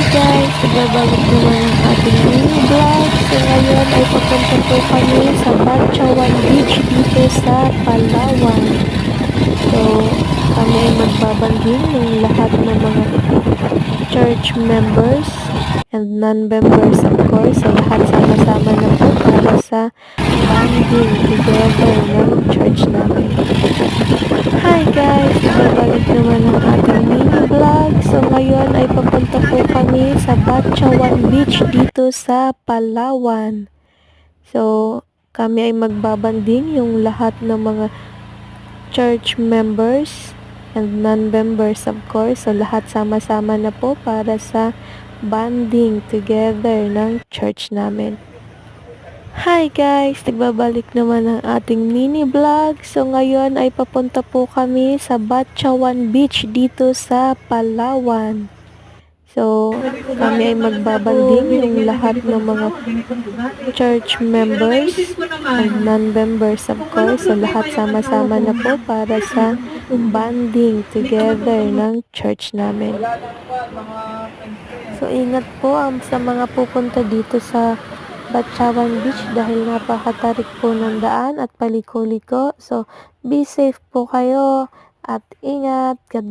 guys! Nagbabalik naman ang ating mini vlog. So ngayon ay papunta po kami sa Batchawan Beach dito sa Palawan. So kami ay magbabanding ng lahat ng mga church members and non-members of course. So lahat sama-sama na po para sa banding together ng church namin. Hi guys! Nagbabalik naman ang ating mini vlog. So ngayon ay papunta po kami sa Batchawan Beach dito sa Palawan. So kami ay magbabanding yung lahat ng mga church members and non-members of course. So lahat sama-sama na po para sa banding together ng church namin. Hi guys! Nagbabalik naman ang ating mini vlog. So ngayon ay papunta po kami sa Batchawan Beach dito sa Palawan. So kami ay magbabanding yung lahat ng mga church members and non-members of course. So lahat sama-sama na po para sa banding together ng church namin. So ingat po sa mga pupunta dito sa Batchawan Beach dahil napakatarik po ng daan at paliko-liko. So be safe po kayo at ingat. God